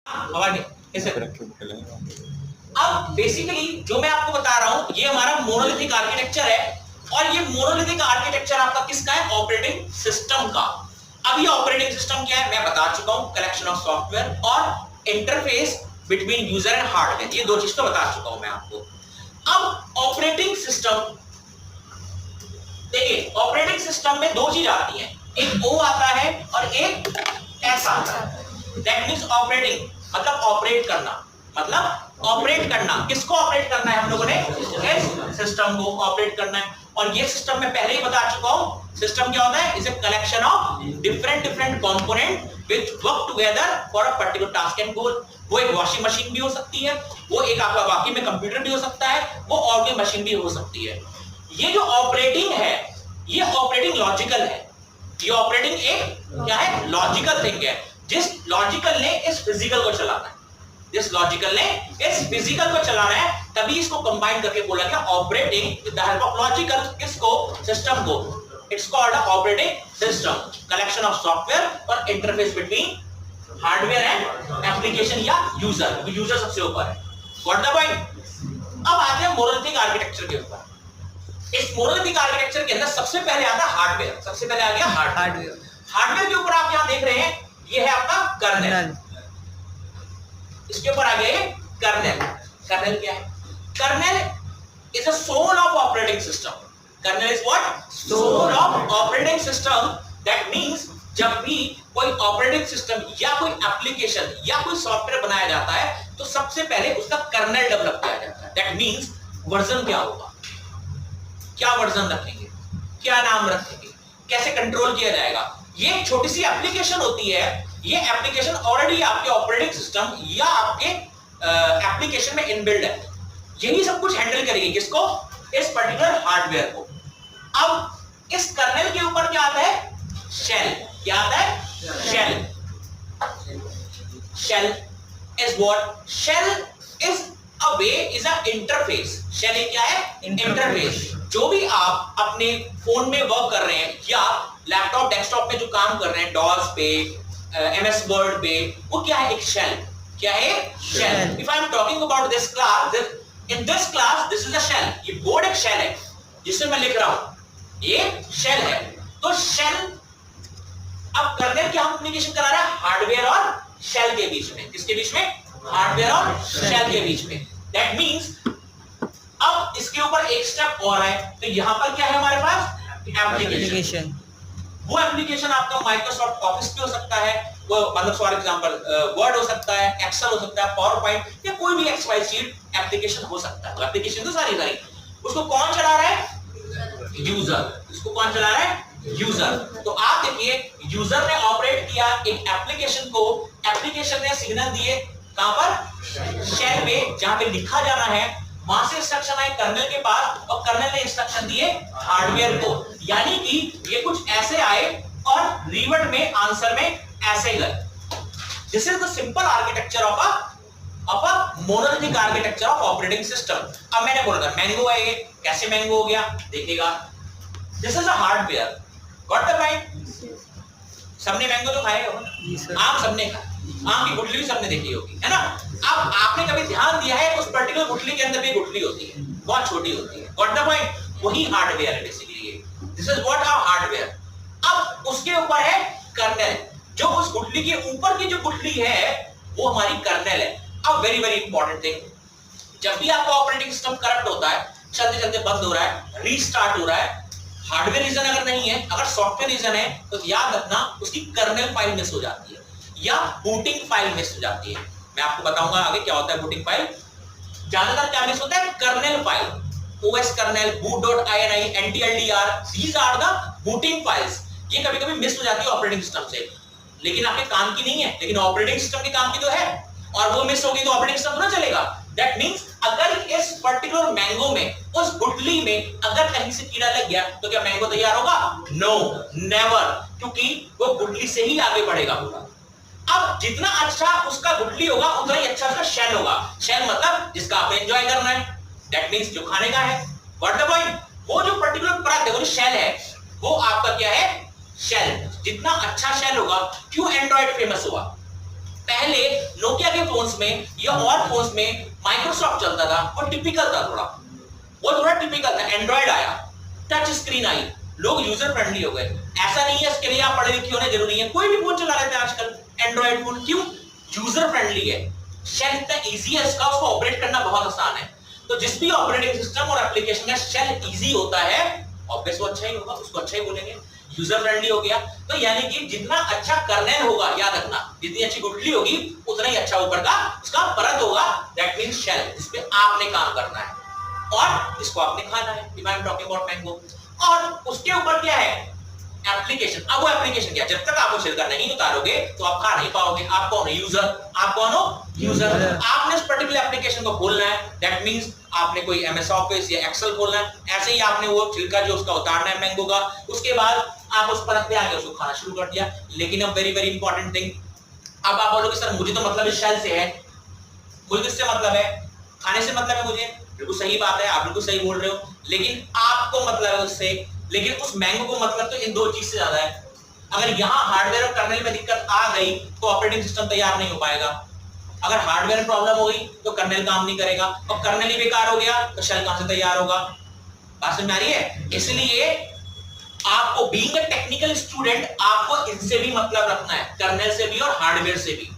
हवा नहीं ऐसे। अब बेसिकली जो मैं आपको बता रहा हूं ये हमारा मोनोलिथिक आर्किटेक्चर है, और ये मोनोलिथिक आर्किटेक्चर आपका किसका है? ऑपरेटिंग सिस्टम का। अब ये ऑपरेटिंग सिस्टम क्या है मैं बता चुका हूं, कलेक्शन ऑफ सॉफ्टवेयर और interface between user and hardware, ये दो चीज तो बता चुका हूं मैं आपको। अब ऑपरेटिंग सिस्टम देखिए, ऑपरेटिंग सिस्टम में दो चीज आती है, एक ओ आता है और एक एस आता है। दैट मींस ऑपरेटिंग मतलब ऑपरेट करना, मतलब ऑपरेट करना। किसको ऑपरेट करना है हम लोगों ने? इस सिस्टम को ऑपरेट करना है। और ये सिस्टम में पहले ही बता चुका हूं, सिस्टम क्या होता है? Is a collection of different component which work together for a particular task and goal. वो एक वॉशिंग मशीन भी हो सकती है, वो एक आपका वाकई में कंप्यूटर भी हो सकता है, वो और कोई मशीन भी हो सकती है। ये जो ऑपरेटिंग है ये ऑपरेटिंग लॉजिकल है। ये ऑपरेटिंग एक क्या है? लॉजिकल थिंग है। जिस लॉजिकल ने इस फिजिकल को चलाना है, जिस लॉजिकल ने इस फिजिकल को चलाना है, तभी इसको कंबाइन करके बोला गया operating with the help of logical. किसको? सिस्टम को। It's called a operating system, collection of software और interface between hardware and application या यूजर। यूजर सबसे ऊपर है। What the point? अब आते हैं मोनोलिथिक आर्किटेक्चर के ऊपर। इस मोनोलिथिक आर्किटेक्चर के अंदर सबसे पहले आता है हार्डवेयर। सबसे पहले आ गया हार्डवेयर। हार्डवेयर के ऊपर आप यहां देख रहे हैं, ये है आपका कर्नेल। इसके ऊपर आ गया कर्नेल। कर्नेल क्या है? Kernel is a soul of operating system. Kernel is what? Soul of operating system. That means जब भी कोई ऑपरेटिंग सिस्टम या कोई एप्लीकेशन या कोई सॉफ्टवेयर बनाया जाता है तो सबसे पहले उसका कर्नेल डेवलप किया जाता है। दैट मींस वर्जन क्या होगा, क्या वर्जन रखेंगे, क्या नाम रखेंगे, कैसे कंट्रोल किया जाएगा। ये एक छोटी सी एप्लीकेशन होती है, ये एप्लीकेशन ऑलरेडी आपके ऑपरेटिंग सिस्टम या आपके एप्लीकेशन में इनबिल्ड है। यही सब कुछ हैंडल करेगी किसको? इस पर्टिकुलर हार्डवेयर को। अब इस कर्नेल के ऊपर क्या आता है? शेल। क्या आता है? Shell. Shell is what? Shell is a way, is a interface. Shell क्या है? इंटरफेस। जो भी आप अपने फोन में वर्क कर रहे हैं या लैपटॉप डेस्कटॉप में जो काम कर रहे हैं, डॉस पे, एमएस वर्ड पे, वो क्या है? एक शेल। क्या है? Shell. If I am talking about this class, in this class this is a shell. ये बोर्ड एक शेल है जिसमें मैं लिख रहा हूं, ये शेल है। तो शेल, अब कर्नेल क्या कम्युनिकेशन करा रहा है? हार्डवेयर और शेल के बीच में। किसके बीच में? हार्डवेयर और शेल के बीच में। दैट मींस अब इसके ऊपर एक स्टेप और है, तो यहां पर क्या है हमारे पास? एप्लीकेशन। वो एप्लीकेशन आपका माइक्रोसॉफ्ट ऑफिस पे हो सकता है, वो मतलब फॉर एग्जांपल वर्ड हो सकता है, एक्सेल हो सकता है, पावर पॉइंट या कोई भी XY शीट एप्लीकेशन हो सकता है। एप्लीकेशन तो सारी उसको कौन चला रहा है? यूजर। इसको कौन चला रहा है? यूजर। तो आप देखिए, यूजर ने ऑपरेट किया एक एप्लीकेशन को, एप्लीकेशन ने सिग्नल दिए कहां पर? शेल पे, जहां पे लिखा जाना है। वहां से इंस्ट्रक्शन आए कर्नेल के पास और कर्नेल ने इंस्ट्रक्शन दिए हार्डवेयर को। यानी कि ये कुछ ऐसे आए और रिवर्ट में, आंसर में ऐसे गए। This is the simple architecture of a monolithic architecture of operating system. अब मैंने बोला था मैंगो है, ये कैसे मैंगो हो गया देखिएगा। This is a hardware. Got the point? सबने मैंगो तो खाए होगा, आम सबने खाए, आम की गुठली भी सबने देखी होगी, है ना? अब आपने कभी ध्यान दिया है उस पर्टिकुलर गुठली के अंदर भी गुठली होती है, बहुत छोटी होती है। Got the point? वही हार्डवेयर है basically. This is what our hardware. अब उसके ऊपर है कर्नेल। जो उस गुठली के ऊपर की जो गुठली है वो हमारी कर्नेल है। अब वेरी वेरी इंपॉर्टेंट थिंग, जब भी आपका ऑपरेटिंग सिस्टम करप्ट होता है, चलते चलते बंद हो रहा है, रीस्टार्ट हो रहा है, हार्डवेयर रीजन अगर नहीं है, अगर सॉफ्टवेयर रीजन है, तो याद रखना उसकी कर्नेल फाइल मिस हो जाती है या बूटिंग फाइल मिस हो जाती है। मैं आपको बताऊंगा आगे क्या होता है बूटिंग फाइल। ज्यादातर क्या मिस होता है? Kernel file, OS kernel, boot.ini, NTLDR, these are the booting files। ये कभी-कभी मिस हो जाती है ऑपरेटिंग सिस्टम से, लेकिन आपके काम की नहीं है, लेकिन ऑपरेटिंग सिस्टम के काम की तो है, और वो मिस होगी तो ऑपरेटिंग सिस्टम ना चलेगा। दैट मींस अगर इस पर्टिकुलर मैंगो में, उस गुठली में अगर कहीं से कीड़ा लग गया तो क्या मैंगो तैयार होगा? नो, नेवर, क्योंकि वो गुठली से ही आगे बढ़ेगा पूरा। अब जितना अच्छा उसका गुठली होगा उतना ही अच्छा उसका शेल होगा। शेल मतलब जिसका आप एंजॉय करना है, दैट मींस जो खाने का है। What the point? वो जो पर्टिकुलर परत है, वो जो शेल है, वो आपका क्या है? शेल। जितना अच्छा शेल होगा, क्यों एंड्रॉइड फेमस हुआ? पहले नोकिया के फोन्स में या और फोन्स में माइक्रोसॉफ्ट चलता था और टिपिकल था, वो थोड़ा टिपिकल था। एंड्रॉइड आया, टच स्क्रीन आई, लोग यूजर फ्रेंडली हो गए। ऐसा नहीं है इसके लिए आप पढ़े लिखे होने जरूरी है, कोई भी फोन चला लेते हैं आजकल एंड्रॉइड फोन। क्यों? यूजर फ्रेंडली है, शेल इतना इजी है इसका, उसको ऑपरेट करना बहुत आसान है। तो जिस भी ऑपरेटिंग सिस्टम और एप्लीकेशन का शेल इजी होता है, ऑब्वियस वो अच्छा ही होगा, उसको अच्छा ही बोलेंगे। यूजर फ्रेंडली हो गया तो यानी कि जितना अच्छा कर्नेल होगा, याद रखना, जितनी अच्छी गुठली होगी उतना ही अच्छा ऊपर का उसका परत होगा, दैट मींस शेल, जिस पे आपने काम करना है और जिसको आपने खाना है। आई एम टॉकिंग अबाउट मैंगो। और उसके ऊपर क्या है? एप्लीकेशन। अब वो एप्लीकेशन क्या? जब तक आप वो छिलका नहीं उतारोगे तो आप खा नहीं पाओगे। आप कौन है? यूजर। आप कौन हो? यूजर। आपने उस पर्टिकुलर एप्लीकेशन को खोलना है, दैट मींस आपने कोई एमएस ऑफिस या एक्सेल खोलना है। ऐसे ही आपने वो छिलका जो उसका उतारना है मैंगो का, उसके बाद आप उस परत पे आके उसको खाना शुरू कर दिया। लेकिन अब वेरी वेरी इंपॉर्टेंट थिंग, अब आप बोलोगे सर मुझे तो मतलब इस शेल से है, मुझे किससे मतलब है? खाने से मतलब है मुझे। बिल्कुल सही बात है, आप बिल्कुल सही बोल रहे हो, लेकिन आपको मतलब है उससे, लेकिन उस मैंगो को मतलब तो इन दो चीज से ज्यादा है। अगर यहाँ हार्डवेयर और कर्नेल में दिक्कत आ गई तो ऑपरेटिंग सिस्टम तैयार नहीं हो पाएगा। अगर हार्डवेयर में प्रॉब्लम हो गई तो कर्नेल काम नहीं करेगा, और कर्नेल ही बेकार हो गया तो शेल कहां से तैयार होगा? बात समझ में आ रही है? इसलिए आपको बीइंग अ टेक्निकल स्टूडेंट आपको इनसे भी मतलब रखना है, कर्नेल से भी और हार्डवेयर से भी।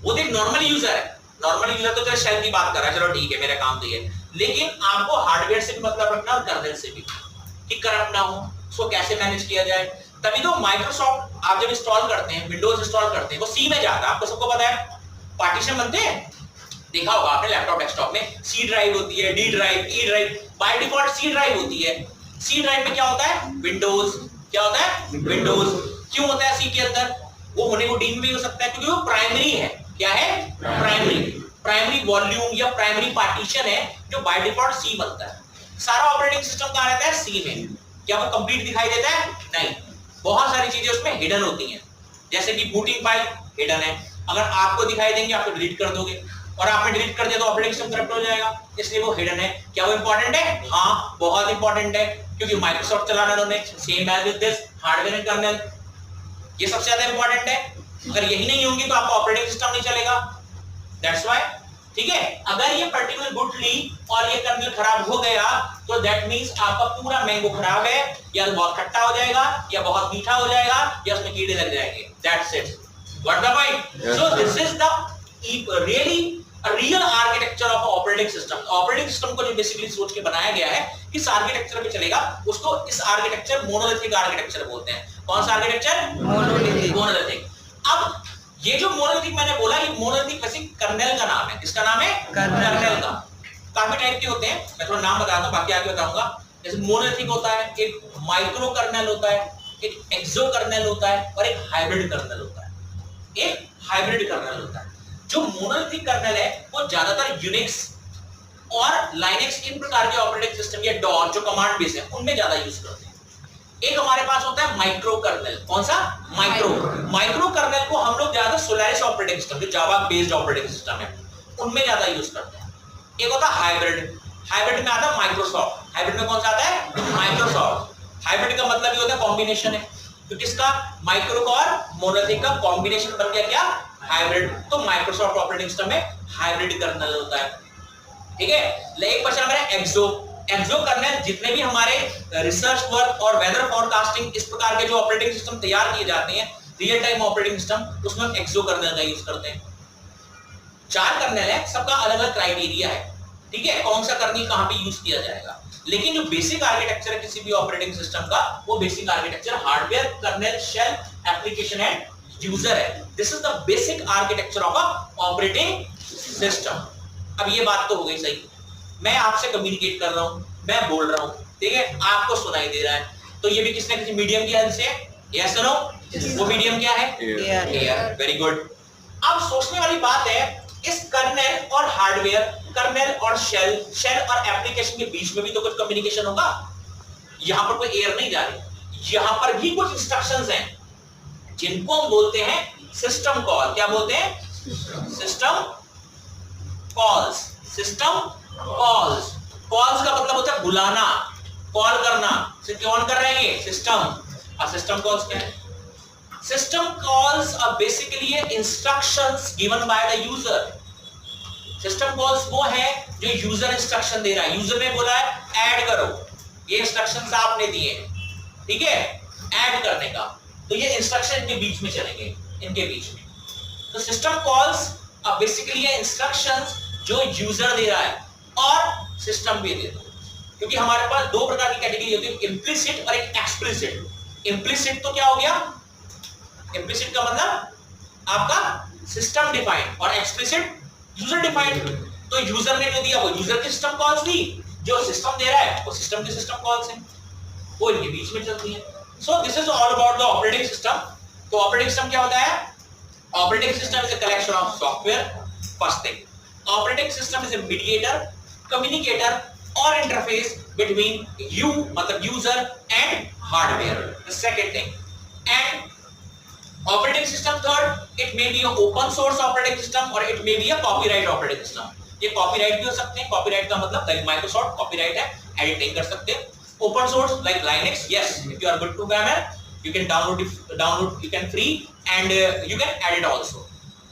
वो एक नॉर्मल यूजर है, नॉर्मल यूजर तो चलो शेल की बात कर रहा है, चलो ठीक है मेरा काम तो ये, लेकिन आपको हार्डवेयर से भी मतलब रखना और कर्नेल से भी कि करप्ट ना हो, उसको कैसे मैनेज किया जाए। तभी तो माइक्रोसॉफ्ट आप जब इंस्टॉल करते हैं, विंडोज इंस्टॉल करते हैं, वो सी में जाता है, आपको सबको पता है। पार्टीशन बनते हैं, देखा होगा आपने लैपटॉप डेस्कटॉप में, सी ड्राइव होती है, D drive, E drive. By default C drive होती है। सी ड्राइव में क्या होता है? विंडोज। क्या होता है? विंडोज। क्यों होता है सी के अंदर? वो होने को डी में भी हो सकता है क्योंकि वो प्राइमरी है। क्या है? प्राइमरी वॉल्यूम या प्राइमरी पार्टीशन है जो बाय डिफॉल्ट सी बनता है। सारा ऑपरेटिंग सिस्टम कहां रहता है? सी में। क्या वो कंप्लीट दिखाई देता है? नहीं, बहुत सारी चीजें उसमें हिडन होती हैं, जैसे कि बूटिंग फाइल हिडन है, अगर आपको दिखाई देंगे आप तो डिलीट कर दोगे, और आपने डिलीट कर दिया तो ऑपरेटिंग सिस्टम करप्ट हो जाएगा, इसलिए वो हिडन है। क्या वो इंपॉर्टेंट है? हाँ, बहुत इंपॉर्टेंट है, क्योंकि माइक्रोसॉफ्ट चलाना उन्होंने same as with this hardware and kernel, ये सबसे ज्यादा इंपॉर्टेंट है। अगर यही नहीं होंगी तो आपका ऑपरेटिंग सिस्टम नहीं चलेगा, दैट्स व्हाई। ठीक है, अगर ये पर्टिकुलर गुठली और ये कर्नेल खराब हो गया तो दैट मींस आपका पूरा मैंगो खराब है, या तो बहुत खट्टा हो जाएगा या बहुत मीठा हो जाएगा या उसमें कीड़े लग जाएंगे, that's it. What the point? So this is the real architecture of operating system. Operating system को जो बेसिकली सोच के बनाया गया है किस आर्किटेक्चर पे चलेगा, उसको इस आर्किटेक्चर मोनोलिथिक आर्किटेक्चर बोलते हैं। कौन सा आर्किटेक्चर? मोनोलिथिक। अब ये जो मोनोलिथिक मैंने बोला, ये मोनोलिथिक वैसे कर्नेल का नाम है। किसका नाम है? कर्नेल का। काफी टाइप के होते हैं, मैं थोड़ा नाम बता दूं, बाकी आगे बताऊंगा। जैसे मोनोलिथिक होता है, एक माइक्रो कर्नेल होता है, एक एक्सो कर्नेल होता है और एक हाइब्रिड कर्नेल होता है। एक हाइब्रिड कर्नेल होता है। जो मोनोलिथिक कर्नेल है वो ज्यादातर यूनिक्स और लाइनेक्स इन प्रकार के ऑपरेटिंग सिस्टम या डॉन जो कमांड बेस है उनमें ज्यादा यूज करते हैं। एक हमारे पास होता है माइक्रो कर्नेल। कौन सा? माइक्रो कर्नेल को हम लोग ज्यादा सोलारिस ऑपरेटिंग सिस्टम जो जावा बेस्ड ऑपरेटिंग सिस्टम है उनमें ज्यादा यूज करते हैं। एक होता है हाइब्रिड। हाइब्रिड में आता है माइक्रोसॉफ्ट। हाइब्रिड में कौन सा आता है? माइक्रोसॉफ्ट। हाइब्रिड का मतलब ये होता है कॉम्बिनेशन है, तो किसका? माइक्रो और मोनोलिथिक का कॉम्बिनेशन बन गया क्या? हाइब्रिड। तो माइक्रोसॉफ्ट ऑपरेटिंग सिस्टम में हाइब्रिड कर्नेल होता है। ठीक है, एक क्वेश्चन हमारा एक्सो। एक्सो कर्नेल जितने भी हमारे रिसर्च वर्क और वेदर फॉरकास्टिंग इस प्रकार के जो ऑपरेटिंग सिस्टम तैयार किए जाते हैं, रियल टाइम ऑपरेटिंग सिस्टम, उसमें हम एक्सो कर्नेल का यूज करते हैं। 4 कर्नेल है, सबका अलग अलग क्राइटेरिया है। ठीक है, कौन सा कर्नेल कहां पे यूज किया जाएगा, लेकिन जो बेसिक आर्किटेक्चर है किसी भी ऑपरेटिंग सिस्टम का, वो basic architecture hardware, kernel, shell, application and user है। This is the basic architecture of a operating system. अब ये बात तो हो गई सही, मैं आपसे कम्युनिकेट कर रहा हूं, मैं बोल रहा हूं, ठीक है, आपको सुनाई दे रहा है, तो ये भी किसने किसी मीडियम की हेल्प से? यस और नो? वो मीडियम क्या है? एयर। Very good. अब सोचने वाली बात है, इस कर्नेल और हार्डवेयर, कर्नेल और शेल, शेल और एप्लीकेशन के बीच में भी तो कुछ कम्युनिकेशन होगा। यहां पर कोई एयर नहीं जा रही, यहां पर भी कुछ इंस्ट्रक्शंस हैं जिनको हम बोलते हैं सिस्टम कॉल। क्या बोलते हैं? System calls. System calls. Calls का मतलब होता है बुलाना, कॉल करना। कौन कर रहे हैं? ये सिस्टम। और सिस्टम कॉल्स क्या है? System calls are basically instructions given by the user. System calls वो है जो यूजर इंस्ट्रक्शन दे रहा है। यूजर ने बोला है ऐड करो, ये इंस्ट्रक्शंस आपने दिए हैं, ठीक है, ऐड करने का, तो ये इंस्ट्रक्शन इनके बीच में चलेंगे, इनके बीच में। तो system calls are basically instructions जो यूजर दे रहा है और सिस्टम भी दे दो, क्योंकि हमारे पास दो प्रकार की कैटेगरी होती है, इम्प्लिसिट और एक एक्सप्लिसिट। इम्प्लिसिट तो क्या हो गया, इम्प्लिसिट का मतलब आपका सिस्टम डिफाइंड और एक्सप्लिसिट यूजर डिफाइंड। तो यूजर ने जो दिया वो यूजर की सिस्टम कॉल्स दी, जो सिस्टम दे रहा है वो सिस्टम की सिस्टम कॉल्स हैं, वो इनके बीच में चलती है। So this is all about the operating system. तो ऑपरेटिंग सिस्टम क्या होता है? Operating system is a collection of software. First thing, operating system is a mediator, communicator और इंटरफेस बिटवीन यू मतलब user and hardware. The second thing, and operating system third, it may be a open source operating system or it may be a copyright operating system। ये copyright भी हो सकते हैं, copyright का मतलब like Microsoft copyright है, edit नहीं कर सकते। open source like Linux, yes, if you are good programmer you can download, you can free and you can edit also।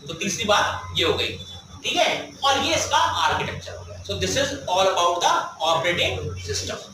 तो तीसरी बात ये हो गई, ठीक है, और ये इसका आर्किटेक्चर हो गया। so this is all about the operating system।